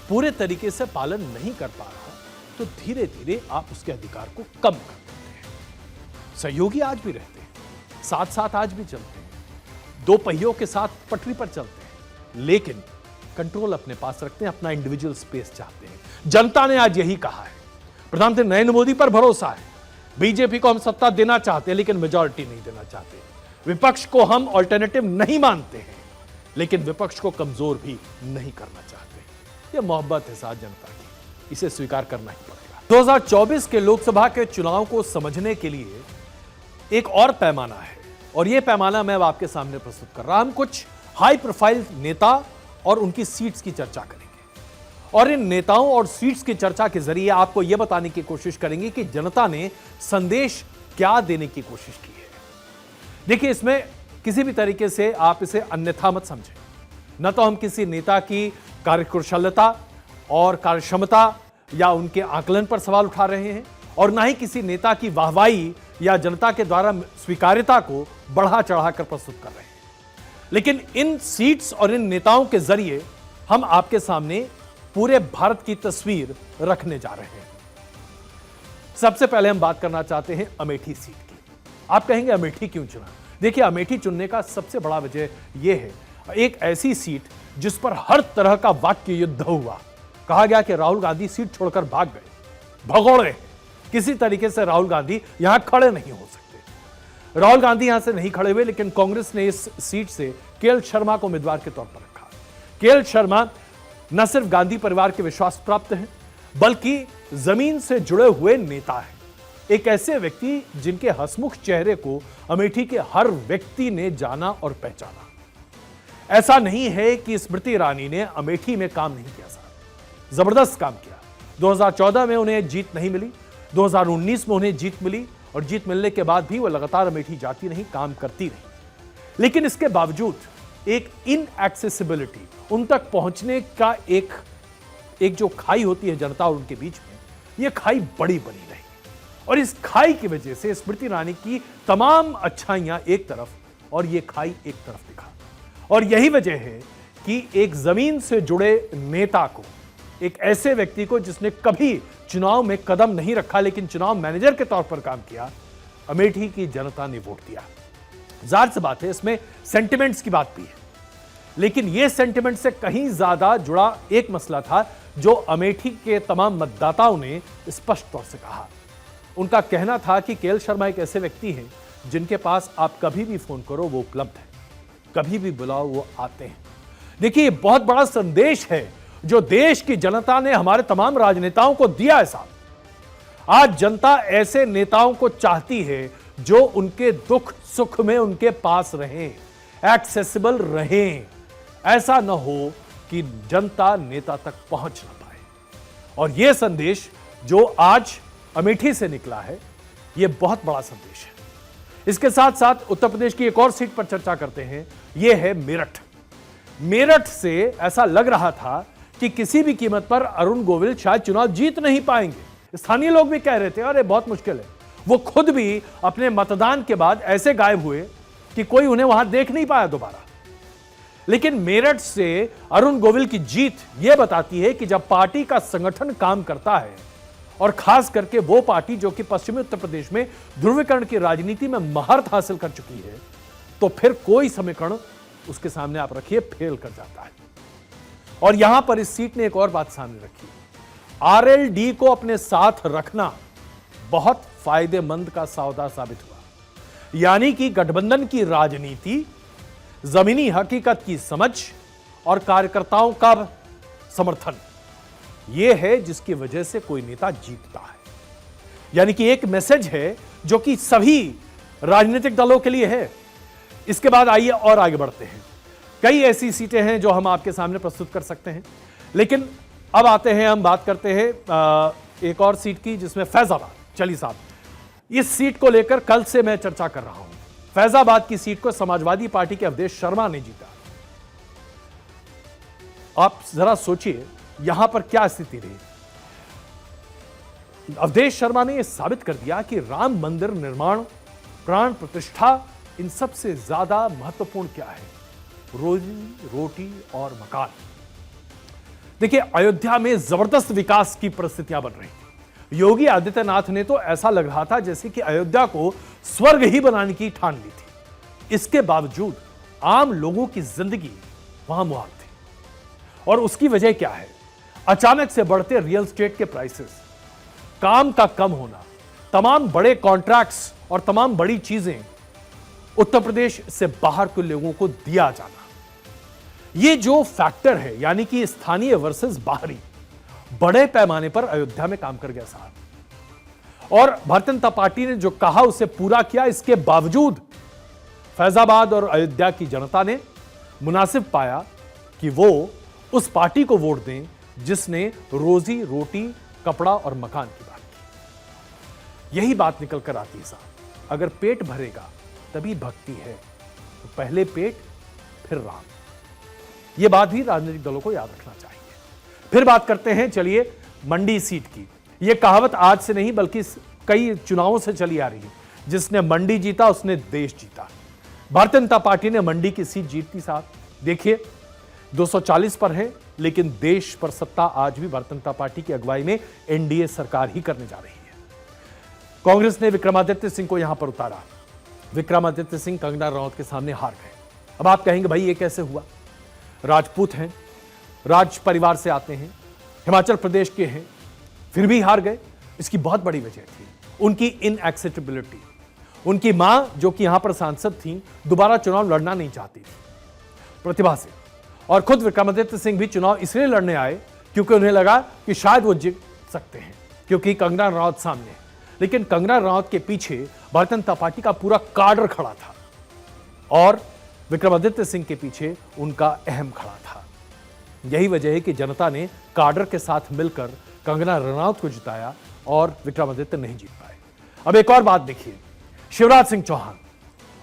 पूरे तरीके से पालन नहीं कर पा रहा, तो धीरे धीरे आप उसके अधिकार को कम कर देते हैं। सहयोगी आज भी रहते हैं, साथ साथ आज भी चलते हैं, दो पहियों के साथ पटरी पर चलते हैं, लेकिन कंट्रोल अपने पास रखते हैं, अपना इंडिविजुअल स्पेस चाहते हैं। जनता ने आज यही कहा है। प्रधानमंत्री नरेंद्र मोदी पर भरोसा है। बीजेपी को हम सत्ता देना चाहते हैं लेकिन मेजॉरिटी नहीं देना चाहते। विपक्ष को हम ऑल्टरनेटिव नहीं मानते हैं लेकिन विपक्ष को कमजोर भी नहीं करना चाहते। यह मोहब्बत है साथ जनता की, इसे स्वीकार करना ही पड़ेगा। 2024 के लोकसभा के चुनाव को समझने के लिए एक और पैमाना है और यह पैमाना मैं अब आपके सामने प्रस्तुत कर रहा हूं। हम कुछ हाई प्रोफाइल नेता और उनकी सीट्स की चर्चा करेंगे और इन नेताओं और सीट्स की चर्चा के जरिए आपको यह बताने की कोशिश करेंगे कि जनता ने संदेश क्या देने की कोशिश की है। देखिए, इसमें किसी भी तरीके से आप इसे अन्यथा मत समझें। न तो हम किसी नेता की कार्यकुशलता और कार्यक्षमता या उनके आकलन पर सवाल उठा रहे हैं और ना ही किसी नेता की वाहवाही या जनता के द्वारा स्वीकार्यता को बढ़ा चढ़ाकर प्रस्तुत कर रहे हैं। लेकिन इन सीट्स और इन नेताओं के जरिए हम आपके सामने पूरे भारत की तस्वीर रखने जा रहे हैं। सबसे पहले हम बात करना चाहते हैं अमेठी सीट की। आप कहेंगे अमेठी क्यों चुना? देखिए, अमेठी चुनने का सबसे बड़ा वजह यह है, एक ऐसी सीट जिस पर हर तरह का वाक्य युद्ध हुआ। कहा गया कि राहुल गांधी सीट छोड़कर भाग गए, भगोड़े, किसी तरीके से राहुल गांधी यहां खड़े नहीं हो सकते। राहुल गांधी यहां से नहीं खड़े हुए, लेकिन कांग्रेस ने इस सीट से केएल शर्मा को उम्मीदवार के तौर पर रखा। केएल शर्मा न सिर्फ गांधी परिवार के विश्वास प्राप्त हैं, बल्कि जमीन से जुड़े हुए नेता हैं। एक ऐसे व्यक्ति जिनके हंसमुख चेहरे को अमेठी के हर व्यक्ति ने जाना और पहचाना। ऐसा नहीं है कि स्मृति ईरानी ने अमेठी में काम नहीं किया, साहब जबरदस्त काम किया। 2014 में उन्हें जीत नहीं मिली, 2019 में उन्हें जीत मिली और जीत मिलने के बाद भी वो लगातार अमेठी जाती नहीं, काम करती रही। लेकिन इसके बावजूद एक इनएक्सेसिबिलिटी, उन तक पहुंचने का एक जो खाई होती है जनता और उनके बीच में, यह खाई बड़ी बनी रही और इस खाई की वजह से स्मृति ईरानी की तमाम अच्छाइयां एक तरफ और यह खाई एक तरफ दिखा। और यही वजह है कि एक जमीन से जुड़े नेता को, एक ऐसे व्यक्ति को जिसने कभी चुनाव में कदम नहीं रखा लेकिन चुनाव मैनेजर के तौर पर काम किया, अमेठी की जनता ने वोट दिया। जाहिर सी बात है, इसमें सेंटिमेंट्स की बात भी है, लेकिन यह सेंटिमेंट से कहीं ज्यादा जुड़ा एक मसला था जो अमेठी के तमाम मतदाताओं ने स्पष्ट तौर से कहा। उनका कहना था कि केएल शर्मा एक ऐसे व्यक्ति हैं जिनके पास आप कभी भी फोन करो वो उपलब्ध है, कभी भी बुलाओ वो आते हैं। देखिए, बहुत बड़ा संदेश है जो देश की जनता ने हमारे तमाम राजनेताओं को दिया है साहब। आज जनता ऐसे नेताओं को चाहती है जो उनके दुख सुख में उनके पास रहें, एक्सेसिबल रहें। ऐसा न हो कि जनता नेता तक पहुंच ना पाए। और यह संदेश जो आज अमेठी से निकला है, यह बहुत बड़ा संदेश है। इसके साथ साथ उत्तर प्रदेश की एक और सीट पर चर्चा करते हैं, यह है मेरठ। मेरठ से ऐसा लग रहा था कि किसी भी कीमत पर अरुण गोविल शायद चुनाव जीत नहीं पाएंगे। स्थानीय लोग भी कह रहे थे अरे बहुत मुश्किल है। वो खुद भी अपने मतदान के बाद ऐसे गायब हुए कि कोई उन्हें वहां देख नहीं पाया दोबारा। लेकिन मेरठ से अरुण गोविल की जीत यह बताती है कि जब पार्टी का संगठन काम करता है, और खास करके वो पार्टी जो कि पश्चिमी उत्तर प्रदेश में ध्रुवीकरण की राजनीति में महारत हासिल कर चुकी है, तो फिर कोई समीकरण उसके सामने आप रखिए फेल कर जाता है। और यहां पर इस सीट ने एक और बात सामने रखी, आरएलडी को अपने साथ रखना बहुत फायदेमंद का सौदा साबित हुआ। यानी कि गठबंधन की राजनीति, जमीनी हकीकत की समझ और कार्यकर्ताओं का समर्थन, यह है जिसकी वजह से कोई नेता जीतता है। यानी कि एक मैसेज है जो कि सभी राजनीतिक दलों के लिए है। इसके बाद आइए और आगे बढ़ते हैं। कई ऐसी सीटें हैं जो हम आपके सामने प्रस्तुत कर सकते हैं, लेकिन अब आते हैं, हम बात करते हैं एक और सीट की जिसमें फैजाबाद। चलिए साहब, इस सीट को लेकर कल से मैं चर्चा कर रहा हूं। फैजाबाद की सीट को समाजवादी पार्टी के अवधेश शर्मा ने जीता। आप जरा सोचिए यहां पर क्या स्थिति रही। अवधेश शर्मा ने यह साबित कर दिया कि राम मंदिर निर्माण, प्राण प्रतिष्ठा, इन सबसे ज्यादा महत्वपूर्ण क्या है, रोजी रोटी और मकान। देखिए, अयोध्या में जबरदस्त विकास की परिस्थितियां बन रही थी। योगी आदित्यनाथ ने तो ऐसा लग रहा था जैसे कि अयोध्या को स्वर्ग ही बनाने की ठान ली थी। इसके बावजूद आम लोगों की जिंदगी वहां मुहाल थी। और उसकी वजह क्या है? अचानक से बढ़ते रियल एस्टेट के प्राइसेस, काम का कम होना, तमाम बड़े कॉन्ट्रैक्ट्स और तमाम बड़ी चीजें उत्तर प्रदेश से बाहर के लोगों को दिया जाना, ये जो फैक्टर है, यानी कि स्थानीय वर्सेस बाहरी, बड़े पैमाने पर अयोध्या में काम कर गया साहब। और भारतीय जनता पार्टी ने जो कहा उसे पूरा किया। इसके बावजूद फैजाबाद और अयोध्या की जनता ने मुनासिब पाया कि वो उस पार्टी को वोट दें जिसने रोजी रोटी, कपड़ा और मकान की बात की। यही बात निकल कर आती है साहब, अगर पेट भरेगा तभी भक्ति है, तो पहले पेट फिर राम। यह बात भी राजनीतिक दलों को याद रखना चाहिए। फिर बात करते हैं, चलिए, मंडी सीट की। यह कहावत आज से नहीं बल्कि कई चुनावों से चली आ रही है, जिसने मंडी जीता उसने देश जीता। भारतीय जनता पार्टी ने मंडी की सीट जीती साहब। देखिए, 240 पर है, लेकिन देश पर सत्ता आज भी भारतीय जनता पार्टी की अगुवाई में एनडीए सरकार ही करने जा रही है। कांग्रेस ने विक्रमादित्य सिंह को यहां पर उतारा। विक्रमादित्य सिंह कंगना रनौत के सामने हार गए। अब आप कहेंगे भाई ये कैसे हुआ? राजपूत हैं, राज परिवार से आते हैं, हिमाचल प्रदेश के हैं, फिर भी हार गए। इसकी बहुत बड़ी वजह थी उनकी इनएक्सेसिबिलिटी। उनकी मां जो कि यहां पर सांसद थी, दोबारा चुनाव लड़ना नहीं चाहती थी प्रतिभा से। और खुद विक्रमादित्य सिंह भी चुनाव इसलिए लड़ने आए क्योंकि उन्हें लगा कि शायद वो जीत सकते हैं, क्योंकि कंगना रनौत सामने है। लेकिन कंगना रनौत के पीछे भारतीय जनता पार्टी का पूरा काडर खड़ा था और विक्रमादित्य सिंह के पीछे उनका अहम खड़ा था। यही वजह है कि जनता ने काडर के साथ मिलकर कंगना रनौत को जिताया और विक्रमादित्य नहीं जीत पाए। अब एक और बात देखिए, शिवराज सिंह चौहान,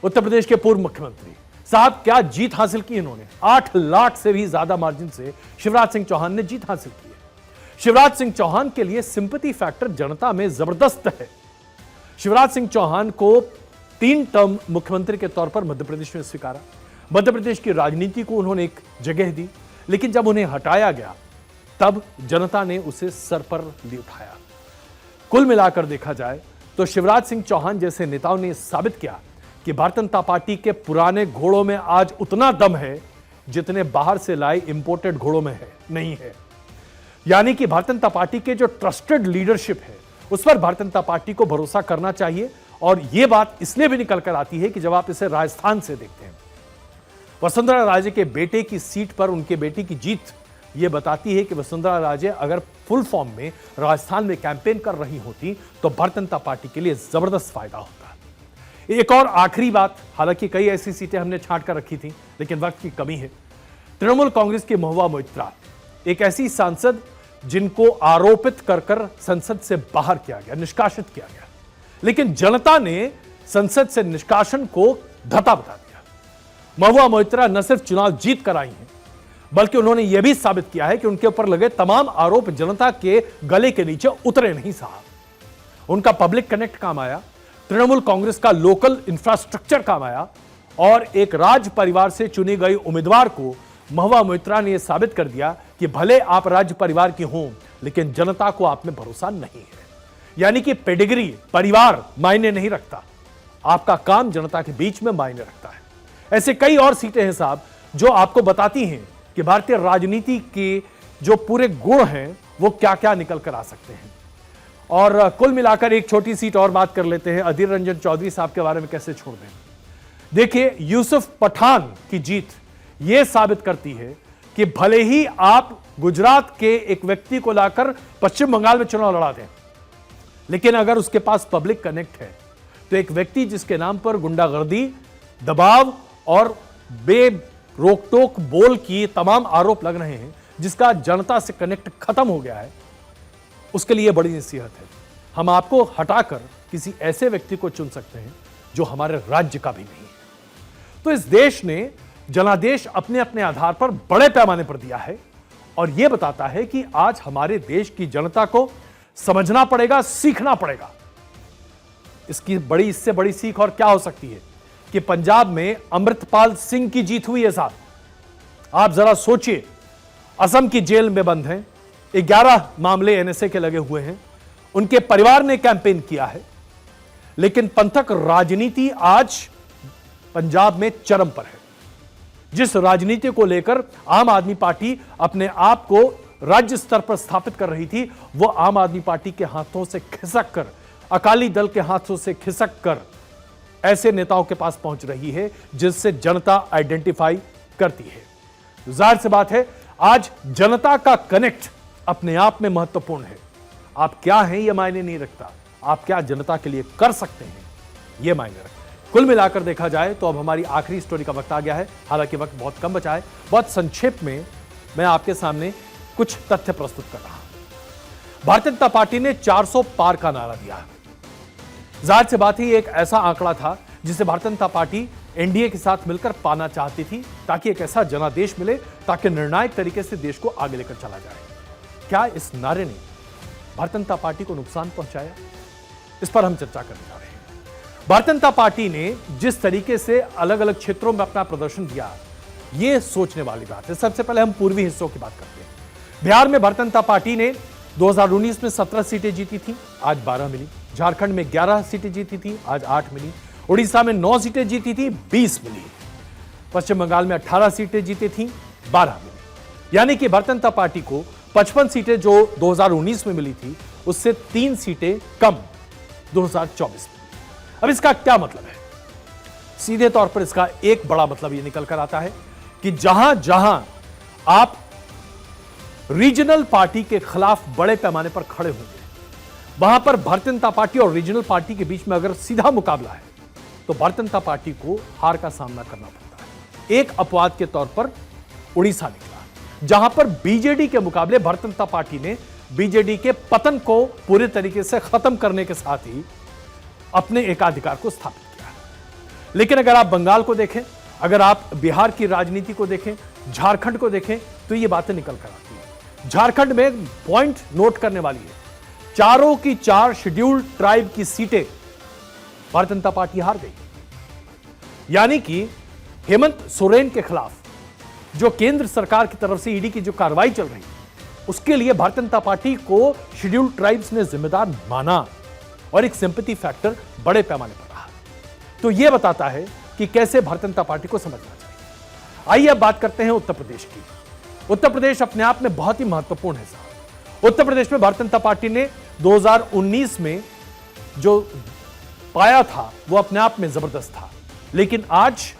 उत्तर प्रदेश के पूर्व मुख्यमंत्री साहब, क्या जीत हासिल की इन्होंने। 8 लाख से भी ज्यादा मार्जिन से शिवराज सिंह चौहान ने जीत हासिल की है। शिवराज सिंह चौहान के लिए सिंपैथी फैक्टर जनता में जबरदस्त है। शिवराज सिंह चौहान को 3 टर्म मुख्यमंत्री के तौर पर मध्य प्रदेश में स्वीकारा। मध्य प्रदेश की राजनीति को उन्होंने एक जगह दी, लेकिन जब उन्हें हटाया गया तब जनता ने उसे सर पर ले उठाया। कुल मिलाकर देखा जाए तो शिवराज सिंह चौहान जैसे नेताओं ने साबित किया कि भारतीय जनता पार्टी के पुराने घोड़ों में आज उतना दम है जितने बाहर से लाए इंपोर्टेड घोड़ों में है नहीं है। यानी कि भारतीय जनता पार्टी के जो ट्रस्टेड लीडरशिप है उस पर भारतीय जनता पार्टी को भरोसा करना चाहिए। और यह बात इसलिए भी निकल कर आती है कि जब आप इसे राजस्थान से देखते हैं, वसुंधरा राजे के बेटे की सीट पर उनके बेटे की जीत यह बताती है कि वसुंधरा राजे अगर फुल फॉर्म में राजस्थान में कैंपेन कर रही होती तो भारतीय जनता पार्टी के लिए जबरदस्त फायदा होता। एक और आखिरी बात, हालांकि कई ऐसी सीटें हमने छांट कर रखी थी लेकिन वक्त की कमी है। तृणमूल कांग्रेस की महुआ मोइत्रा, एक ऐसी सांसद जिनको आरोपित कर संसद से बाहर किया गया, निष्कासित किया गया, लेकिन जनता ने संसद से निष्कासन को धता बता दिया। महुआ मोइत्रा न सिर्फ चुनाव जीत कर आई हैं, बल्कि उन्होंने यह भी साबित किया है कि उनके ऊपर लगे तमाम आरोप जनता के गले के नीचे उतरे नहीं साहब। उनका पब्लिक कनेक्ट काम आया, तृणमूल कांग्रेस का लोकल इंफ्रास्ट्रक्चर काम आया और एक राज परिवार से चुनी गई उम्मीदवार को महुआ मोइत्रा ने यह साबित कर दिया कि भले आप राज्य परिवार की हों, लेकिन जनता को आप में भरोसा नहीं है। यानी कि पेडिग्री, परिवार मायने नहीं रखता, आपका काम जनता के बीच में मायने रखता है। ऐसे कई और सीटें हैं साहब जो आपको बताती हैं कि भारतीय राजनीति के जो पूरे गुण हैं वो क्या क्या निकल कर आ सकते हैं। और कुल मिलाकर एक छोटी सीट और बात कर लेते हैं, अधीर रंजन चौधरी साहब के बारे में कैसे छोड़ दें। देखिए, यूसुफ पठान की जीत यह साबित करती है कि भले ही आप गुजरात के एक व्यक्ति को लाकर पश्चिम बंगाल में चुनाव लड़ा दें, लेकिन अगर उसके पास पब्लिक कनेक्ट है तो एक व्यक्ति जिसके नाम पर गुंडागर्दी, दबाव और रोक टोक बोल की तमाम आरोप लग रहे हैं, जिसका जनता से कनेक्ट खत्म हो गया है, उसके लिए बड़ी नसीहत है। हम आपको हटाकर किसी ऐसे व्यक्ति को चुन सकते हैं जो हमारे राज्य का भी नहीं है। तो इस देश ने जनादेश अपने अपने आधार पर बड़े पैमाने पर दिया है और यह बताता है कि आज हमारे देश की जनता को समझना पड़ेगा, सीखना पड़ेगा। इससे बड़ी सीख और क्या हो सकती है कि पंजाब में अमृतपाल सिंह की जीत हुई है साहब। आप जरा सोचिए, असम की जेल में बंद हैं, 11 मामले एनएसए के लगे हुए हैं, उनके परिवार ने कैंपेन किया है, लेकिन पंथक राजनीति आज पंजाब में चरम पर है। जिस राजनीति को लेकर आम आदमी पार्टी अपने आप को राज्य स्तर पर स्थापित कर रही थी, वो आम आदमी पार्टी के हाथों से खिसक कर, अकाली दल के हाथों से खिसक कर ऐसे नेताओं के पास पहुंच रही है जिससे जनता आइडेंटिफाई करती है। जाहिर सी बात है, आज जनता का कनेक्ट अपने आप में महत्वपूर्ण है। आप क्या हैं यह मायने नहीं रखता, आप क्या जनता के लिए कर सकते हैं यह मायने रखता है। कुल मिलाकर देखा जाए तो अब हमारी आखिरी स्टोरी का वक्त आ गया है। हालांकि वक्त बहुत कम बचा है, बहुत संक्षेप में मैं आपके सामने कुछ तथ्य प्रस्तुत कर रहा हूं। भारतीय जनता पार्टी ने 400 पार का नारा दिया है। जाहिर सी बात ही एक ऐसा आंकड़ा था जिसे भारतीय जनता पार्टी एनडीए के साथ मिलकर पाना चाहती थी, ताकि एक ऐसा जनादेश मिले ताकि निर्णायक तरीके से देश को आगे लेकर चला जाए। क्या इस नारे ने भारतीय जनता पार्टी को नुकसान पहुंचाया? इस पर हम चर्चा करने जा रहे हैं। भारतीय जनता पार्टी ने जिस तरीके से अलग अलग क्षेत्रों में अपना प्रदर्शन दिया, यह सोचने वाली बात है। सबसे पहले हम पूर्वी हिस्सों की बात करते हैं। बिहार में भारतीय जनता पार्टी ने 2019 में 17 सीटें जीती थी, आज 12 मिली। झारखंड में 11 सीटें जीती थी, आज 8 मिली। उड़ीसा में 9 सीटें जीती थी, 20 मिली। पश्चिम बंगाल में 18 सीटें जीती थी, 12 मिली। यानी कि भारतीय जनता पार्टी को 55 सीटें जो 2019 में मिली थी, उससे 3 सीटें कम 2024 में। अब इसका क्या मतलब है? सीधे तौर पर इसका एक बड़ा मतलब यह निकल कर आता है कि जहां जहां आप रीजनल पार्टी के खिलाफ बड़े पैमाने पर खड़े होंगे, वहां पर भारतीय जनता पार्टी और रीजनल पार्टी के बीच में अगर सीधा मुकाबला है तो भारतीय जनता पार्टी को हार का सामना करना पड़ता है। एक अपवाद के तौर पर उड़ीसा निकला, जहां पर बीजेडी के मुकाबले भारतीय जनता पार्टी ने बीजेडी के पतन को पूरे तरीके से खत्म करने के साथ ही अपने एकाधिकार को स्थापित किया। लेकिन अगर आप बंगाल को देखें, अगर आप बिहार की राजनीति को देखें, झारखंड को देखें, तो ये बातें निकल कर आती है। झारखंड में पॉइंट नोट करने वाली है, चारों की 4 शेड्यूल्ड ट्राइब की सीटें भारतीय जनता पार्टी हार गई। यानी कि हेमंत सोरेन के खिलाफ जो केंद्र सरकार की तरफ से ईडी की जो कार्रवाई चल रही, उसके लिए भारतीय जनता पार्टी को शेड्यूल्ड ट्राइब्स ने जिम्मेदार माना और एक सिंपैथी फैक्टर बड़े पैमाने पर रहा। तो यह बताता है कि कैसे भारतीय जनता पार्टी को समझना चाहिए। आइए अब बात करते हैं उत्तर प्रदेश की। उत्तर प्रदेश अपने आप में बहुत ही महत्वपूर्ण है साहब। उत्तर प्रदेश में भारतीय जनता पार्टी ने 2019 में जो पाया था वो अपने आप में जबरदस्त था, लेकिन आज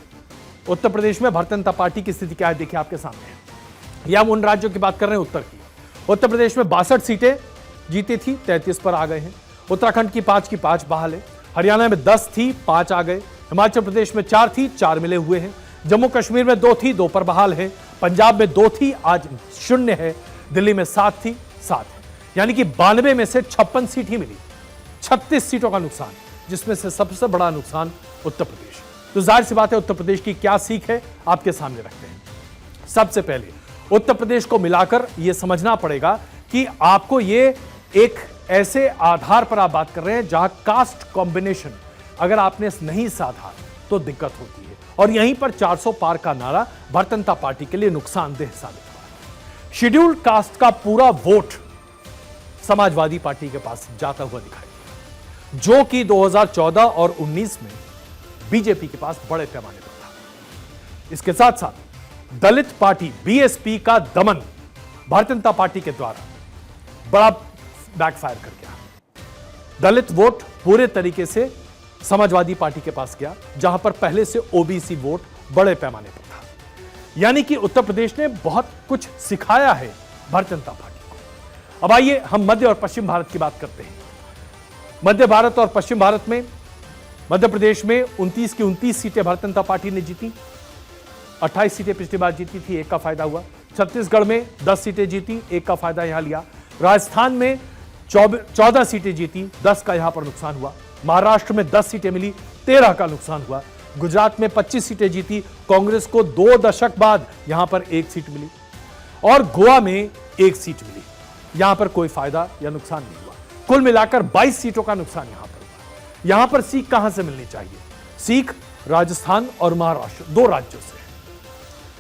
उत्तर प्रदेश में भारतीय जनता पार्टी की स्थिति क्या है, देखिए आपके सामने है। यह हम उन राज्यों की बात कर रहे हैं उत्तर की। उत्तर प्रदेश में 62 सीटें जीती थी, 33 पर आ गए हैं। उत्तराखंड की 5 बहाल है। हरियाणा में 10 थी, 5 आ गए। हिमाचल प्रदेश में 4 थी, 4 मिले हुए हैं। जम्मू कश्मीर में 2 थी, 2 पर बहाल है। पंजाब में 2 थी, आज 0 है। दिल्ली में 7 थी, 7 है। यानी कि 92 में से 56 सीट ही मिली। 36 सीटों का नुकसान, जिसमें से सबसे बड़ा नुकसान उत्तर प्रदेश। तो जाहिर सी बात है, उत्तर प्रदेश की क्या सीख है आपके सामने रखते हैं। सबसे पहले उत्तर प्रदेश को मिलाकर यह समझना पड़ेगा कि आपको ये एक ऐसे आधार पर आप बात कर रहे हैं जहां कास्ट कॉम्बिनेशन अगर आपने नहीं साधा तो दिक्कत होती है। और यहीं पर 400 पार का नारा भारतीय जनता पार्टी के लिए नुकसानदेह साबित हुआ। शेड्यूल्ड कास्ट का पूरा वोट समाजवादी पार्टी के पास जाता हुआ दिखाई दिया, जो कि 2014 और 19 में बीजेपी के पास बड़े पैमाने पर था। इसके साथ साथ दलित पार्टी बीएसपी का दमन भारतीय जनता पार्टी के द्वारा बड़ा बैकफायर कर गया। दलित वोट पूरे तरीके से समाजवादी पार्टी के पास गया, जहां पर पहले से ओबीसी वोट बड़े पैमाने पर था। यानी कि उत्तर प्रदेश ने बहुत कुछ सिखाया है भारतीय जनता पार्टी को। अब आइए हम मध्य और पश्चिम भारत की बात करते हैं। मध्य भारत और पश्चिम भारत में मध्य प्रदेश में 29 की 29 सीटें भारतीय जनता पार्टी ने जीती। 28 सीटें पिछली बार जीती थी, एक का फायदा हुआ। छत्तीसगढ़ में 10 सीटें जीती, एक का फायदा यहां लिया। राजस्थान में 14 सीटें जीती, 10 का यहां पर नुकसान हुआ। महाराष्ट्र में 10 सीटें मिली, 13 का नुकसान हुआ। गुजरात में 25 सीटें जीती, कांग्रेस को 2 दशक बाद यहां पर 1 सीट मिली। और गोवा में 1 सीट मिली, यहां पर कोई फायदा या नुकसान नहीं हुआ। कुल मिलाकर 22 सीटों का नुकसान यहां पर हुआ। यहां पर सीख कहां से मिलनी चाहिए? सीख राजस्थान और महाराष्ट्र, 2 राज्यों से।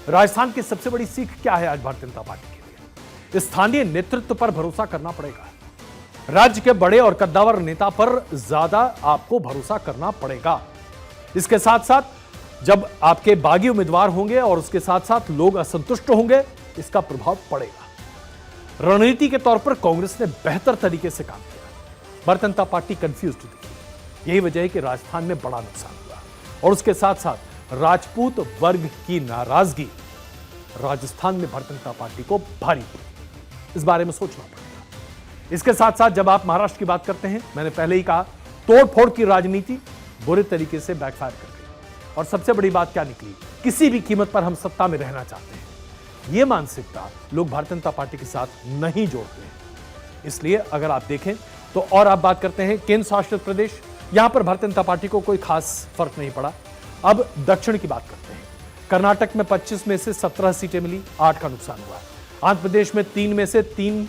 राजस्थान की सबसे बड़ी सीख क्या है आज भारतीय जनता पार्टी के लिए? स्थानीय नेतृत्व पर भरोसा करना पड़ेगा। राज्य के बड़े और कद्दावर नेता पर ज्यादा आपको भरोसा करना पड़ेगा। इसके साथ साथ जब आपके बागी उम्मीदवार होंगे और उसके साथ साथ लोग असंतुष्ट होंगे, इसका प्रभाव पड़ेगा। रणनीति के तौर पर कांग्रेस ने बेहतर तरीके से काम किया। भारतीय जनता पार्टी कंफ्यूज्ड दिखी। यही वजह है कि राजस्थान में बड़ा नुकसान हुआ। और उसके साथ साथ राजपूत वर्ग की नाराजगी राजस्थान में भारतीय जनता पार्टी को भारी पड़ी। इस बारे में सोचना पड़ेगा। इसके साथ साथ जब आप महाराष्ट्र की बात करते हैं, मैंने पहले ही कहा, तोड़फोड़ की राजनीति बुरे तरीके से बैकफायर कर गई। और सबसे बड़ी बात क्या निकली? किसी भी कीमत पर हम सत्ता में रहना चाहते हैं। यह मानसिकता लोग भारतीय जनता पार्टी के साथ नहीं जोड़ते हैं। इसलिए अगर आप देखें तो, और आप बात करते हैं केंद्र शासित प्रदेश, यहां पर भारतीय जनता पार्टी को कोई खास फर्क नहीं पड़ा। अब दक्षिण की बात करते हैं। कर्नाटक में 25 में से 17 सीटें मिली, 8 का नुकसान हुआ। आंध्र प्रदेश में 3 में से 3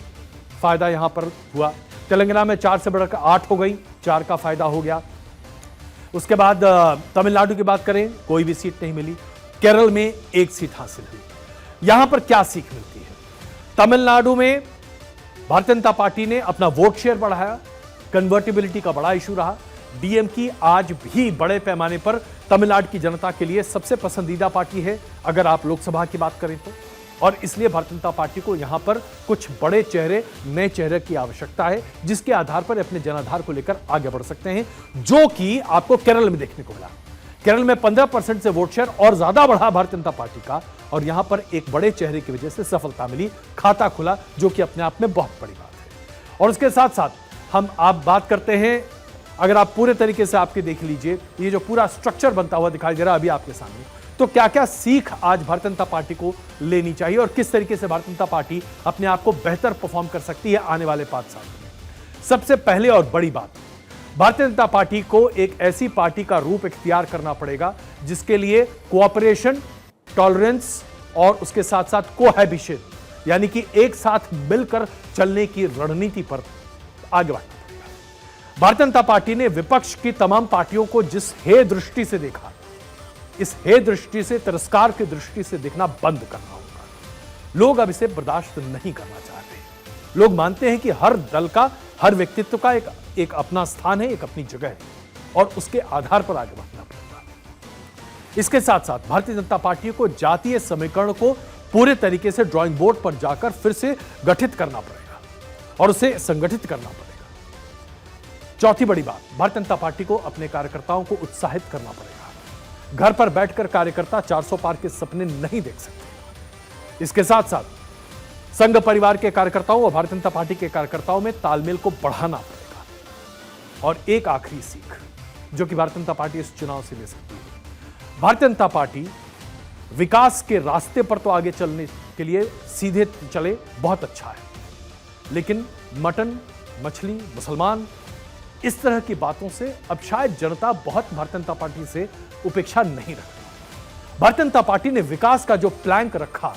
फायदा यहां पर हुआ। तेलंगाना में 4 से बढ़कर 8 हो गई, 4 का फायदा हो गया। उसके बाद तमिलनाडु की बात करें, कोई भी सीट नहीं मिली। केरल में 1 सीट हासिल हुई। यहां पर क्या सीख मिलती है? तमिलनाडु में भारतीय जनता पार्टी ने अपना वोट शेयर बढ़ाया। कन्वर्टिबिलिटी का बड़ा इशू रहा। डीएम की आज भी बड़े पैमाने पर तमिलनाडु की जनता के लिए सबसे पसंदीदा पार्टी है, अगर आप लोकसभा की बात करें तो। और इसलिए भारतीय जनता पार्टी को यहां पर कुछ बड़े चेहरे, नए चेहरे की आवश्यकता है, जिसके आधार पर अपने जनाधार को लेकर आगे बढ़ सकते हैं, जो कि आपको केरल में देखने को मिला। केरल में 15% से वोट शेयर और ज्यादा बढ़ा भारतीय जनता पार्टी का, और यहां पर एक बड़े चेहरे की वजह से सफलता मिली, खाता खुला, जो कि अपने आप में बहुत बड़ी बात है। और उसके साथ साथ आप बात करते हैं, अगर आप पूरे तरीके से आपके देख लीजिए, ये जो पूरा स्ट्रक्चर बनता हुआ दिखाई दे रहा है अभी आपके सामने, तो क्या क्या सीख आज भारतीय जनता पार्टी को लेनी चाहिए और किस तरीके से भारतीय जनता पार्टी अपने आप को बेहतर परफॉर्म कर सकती है आने वाले 5 साल में। सबसे पहले और बड़ी बात, भारतीय जनता पार्टी को एक ऐसी पार्टी का रूप इख्तियार करना पड़ेगा जिसके लिए कोऑपरेशन, टॉलरेंस और उसके साथ साथ कोहैबिशन, यानी कि एक साथ मिलकर चलने की रणनीति पर आगे बढ़ना पड़ेगा। भारतीय जनता पार्टी ने विपक्ष की तमाम पार्टियों को जिस हे दृष्टि से देखा, इस हे दृष्टि से, तिरस्कार की दृष्टि से देखना बंद करना होगा। लोग अब इसे बर्दाश्त नहीं करना चाहते। लोग मानते हैं कि हर दल का, हर व्यक्तित्व का एक अपना स्थान है, एक अपनी जगह है, और उसके आधार पर आगे बढ़ना पड़ेगा। इसके साथ साथ भारतीय जनता पार्टी को जातीय समीकरण को पूरे तरीके से ड्राइंग बोर्ड पर जाकर फिर से गठित करना पड़ेगा और उसे संगठित करना पड़ेगा। चौथी बड़ी बात, भारतीय जनता पार्टी को अपने कार्यकर्ताओं को उत्साहित करना पड़ेगा। घर पर बैठकर कार्यकर्ता 400 पार के सपने नहीं देख सकते। इसके साथ साथ संघ परिवार के कार्यकर्ताओं और भारतीय जनता पार्टी के कार्यकर्ताओं में तालमेल को बढ़ाना पड़ेगा। और एक आखिरी सीख जो कि भारतीय जनता पार्टी इस चुनाव से ले सकती है, भारतीय जनता पार्टी विकास के रास्ते पर तो आगे चलने के लिए सीधे चले, बहुत अच्छा है, लेकिन मटन, मछली, मुसलमान, इस तरह की बातों से अब शायद जनता बहुत भारतीय जनता पार्टी से उपेक्षा नहीं रखती। भारतीय जनता पार्टी ने विकास का जो प्लैंक रखा,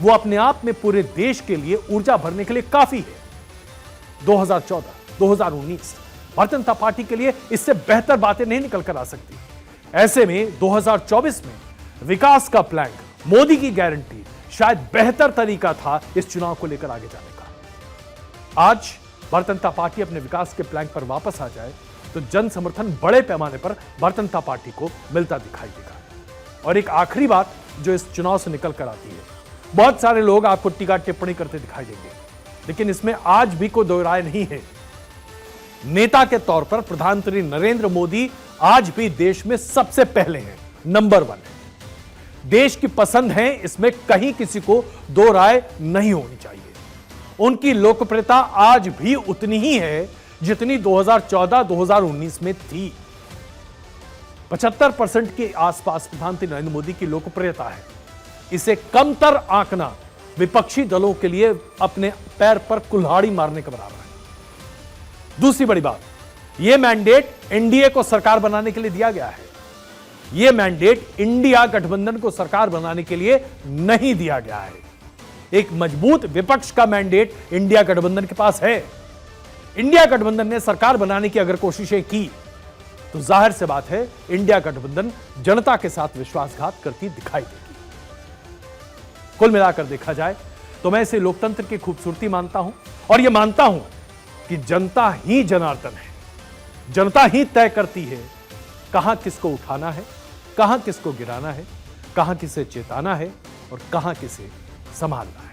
वो अपने आप में पूरे देश के लिए ऊर्जा भरने के लिए काफी है। 2014, 2019 भारतीय जनता पार्टी के लिए इससे बेहतर बातें नहीं निकल कर आ सकती। ऐसे में 2024 में विकास का प्लान, मोदी की गारंटी शायद बेहतर तरीका था इस चुनाव को लेकर आगे जाने का। आज भारतीय जनता पार्टी अपने विकास के प्लान पर वापस आ जाए तो जन समर्थन बड़े पैमाने पर भारतीय जनता पार्टी को मिलता दिखाई देगा। और एक आखिरी बात जो इस चुनाव से निकल कर आती है, बहुत सारे लोग आपको टीका टिप्पणी करते दिखाई देंगे, लेकिन इसमें आज भी कोई दो राय नहीं है। नेता के तौर पर प्रधानमंत्री नरेंद्र मोदी आज भी देश में सबसे पहले हैं, नंबर 1 है। देश की पसंद है, इसमें कहीं किसी को दो राय नहीं होनी चाहिए। उनकी लोकप्रियता आज भी उतनी ही है जितनी 2014-2019 में थी। 75% के आसपास प्रधानमंत्री नरेंद्र मोदी की लोकप्रियता है। इसे कमतर आंकना विपक्षी दलों के लिए अपने पैर पर कुल्हाड़ी मारने के बराबर है। दूसरी बड़ी बात, यह मैंडेट एनडीए को सरकार बनाने के लिए दिया गया है। यह मैंडेट इंडिया गठबंधन को सरकार बनाने के लिए नहीं दिया गया है। एक मजबूत विपक्ष का मैंडेट इंडिया गठबंधन के पास है। इंडिया गठबंधन ने सरकार बनाने की अगर कोशिशें की तो जाहिर से बात है इंडिया गठबंधन जनता के साथ विश्वासघात करती दिखाई देगी। कुल मिलाकर देखा जाए तो मैं इसे लोकतंत्र की खूबसूरती मानता हूं और यह मानता हूं कि जनता ही जनार्दन है। जनता ही तय करती है कहां किसको उठाना है, कहां किसको गिराना है, कहां किसे चेताना है और कहां किसे संभालना है।